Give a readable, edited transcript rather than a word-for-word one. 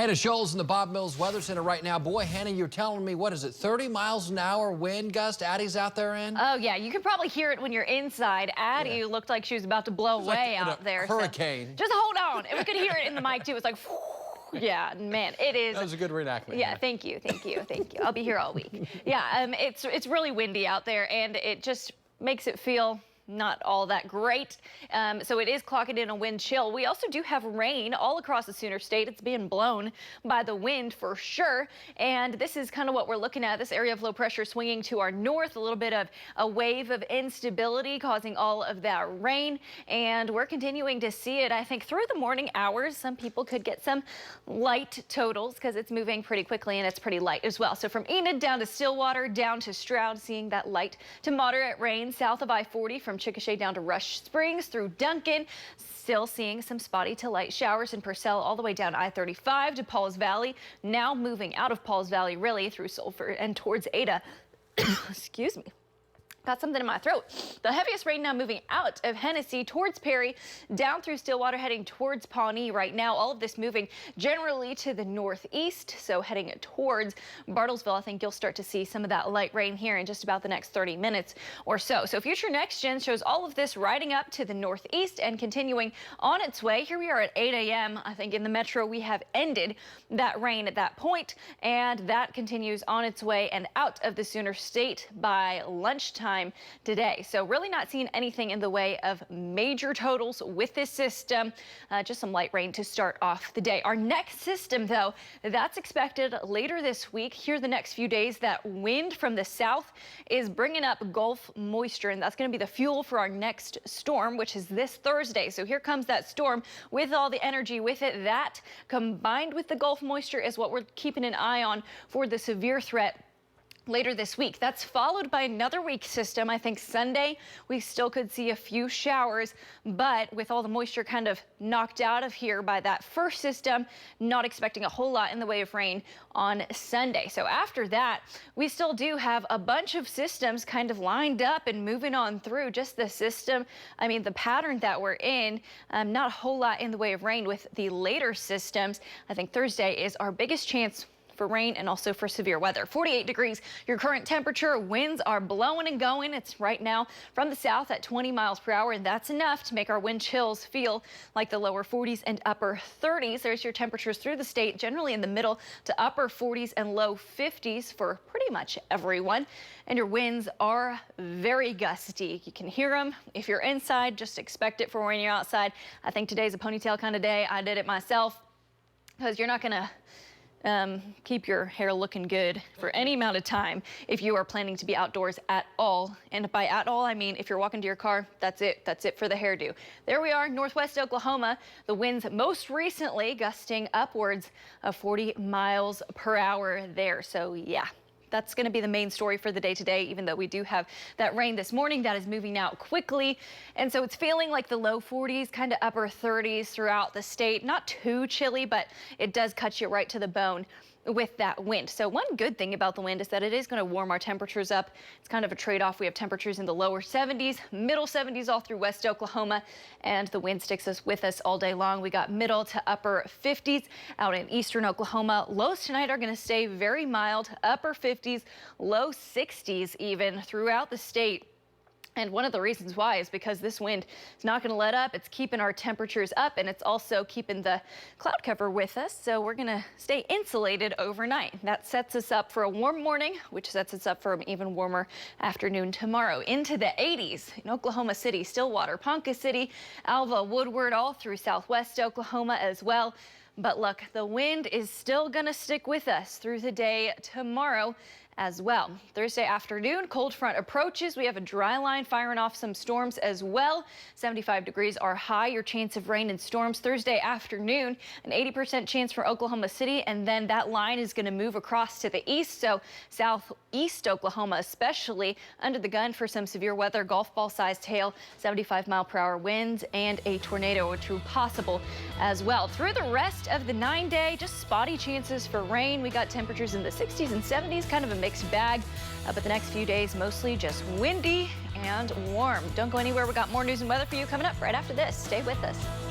Hannah Scholl's in the Bob Mills Weather Center right now. Boy, Hannah, you're telling me, what is it, 30 miles an hour wind gust Addie's out there in? Oh, yeah. You could probably hear it when you're inside. Addie looked like she was about to blow away out there. Hurricane. So just hold on. And we could hear it in the mic, too. It's like, yeah, man, it is. That was a good reenactment. Yeah, thank you. I'll be here all week. Yeah, it's really windy out there, and it just makes it feel not all that great. So it is clocking in a wind chill. We also do have rain all across the Sooner State. It's being blown by the wind for sure. And this is kind of what we're looking at. This area of low pressure swinging to our north, a little bit of a wave of instability causing all of that rain. And we're continuing to see it, I think, through the morning hours. Some people could get some light totals because it's moving pretty quickly and it's pretty light as well. So from Enid down to Stillwater, down to Stroud, seeing that light to moderate rain south of I-40 from Chickasha down to Rush Springs through Duncan. Still seeing some spotty to light showers in Purcell all the way down I-35 to Pauls Valley. Now moving out of Pauls Valley really through Sulphur and towards Ada. Excuse me. Got something in my throat. The heaviest rain now moving out of Hennessy towards Perry, down through Stillwater, heading towards Pawnee right now. All of this moving generally to the northeast, so heading towards Bartlesville. I think you'll start to see some of that light rain here in just about the next 30 minutes or so. So Future Next Gen shows all of this riding up to the northeast and continuing on its way. Here we are at 8 a.m. I think in the metro we have ended that rain at that point, and that continues on its way and out of the Sooner State by lunchtime today. So really not seeing anything in the way of major totals with this system. Just some light rain to start off the day. Our next system, though, that's expected later this week. Here the next few days, that wind from the south is bringing up Gulf moisture, and that's going to be the fuel for our next storm, which is this Thursday. So here comes that storm with all the energy with it. That combined with the Gulf moisture is what we're keeping an eye on for the severe threat later this week. That's followed by another weak system. I think Sunday we still could see a few showers, but with all the moisture kind of knocked out of here by that first system, not expecting a whole lot in the way of rain on Sunday. So after that, we still do have a bunch of systems kind of lined up and moving on through. Just the system, I mean the pattern that we're in, not a whole lot in the way of rain with the later systems. I think Thursday is our biggest chance for rain and also for severe weather. 48 degrees, your current temperature. Winds are blowing and going. It's right now from the south at 20 miles per hour, and that's enough to make our wind chills feel like the lower 40s and upper 30s. There's your temperatures through the state, generally in the middle to upper 40s and low 50s for pretty much everyone. And your winds are very gusty. You can hear them. If you're inside, just expect it for when you're outside. I think today's a ponytail kind of day. I did it myself because you're not going to keep your hair looking good for any amount of time if you are planning to be outdoors at all. And by at all, I mean if you're walking to your car, that's it. That's it for the hairdo. There we are, northwest Oklahoma. The winds most recently gusting upwards of 40 miles per hour there. So yeah. That's going to be the main story for the day today, even though we do have that rain this morning that is moving out quickly. And so it's feeling like the low 40s, kind of upper 30s throughout the state. Not too chilly, but it does cut you right to the bone with that wind. So one good thing about the wind is that it is going to warm our temperatures up. It's kind of a trade-off. We have temperatures in the lower 70s, middle 70s all through west Oklahoma, and the wind sticks with us all day long. We got middle to upper 50s out in eastern Oklahoma. Lows tonight are going to stay very mild, upper 50s, low 60s even throughout the state. And one of the reasons why is because this wind is not going to let up. It's keeping our temperatures up, and it's also keeping the cloud cover with us. So we're going to stay insulated overnight. That sets us up for a warm morning, which sets us up for an even warmer afternoon tomorrow. Into the 80s in Oklahoma City, Stillwater, Ponca City, Alva, Woodward, all through southwest Oklahoma as well. But look, the wind is still going to stick with us through the day tomorrow as well. Thursday afternoon, cold front approaches. We have a dry line firing off some storms as well. 75 degrees are high. Your chance of rain and storms Thursday afternoon, an 80% chance for Oklahoma City, and then that line is going to move across to the east. So southeast Oklahoma, especially under the gun for some severe weather, golf ball sized hail, 75 mile per hour winds, and a tornado or two possible as well. Through the rest of the 9-day, just spotty chances for rain. We got temperatures in the 60s and 70s, kind of a mixed bag. But the next few days, mostly just windy and warm. Don't go anywhere. We got more news and weather for you coming up right after this. Stay with us.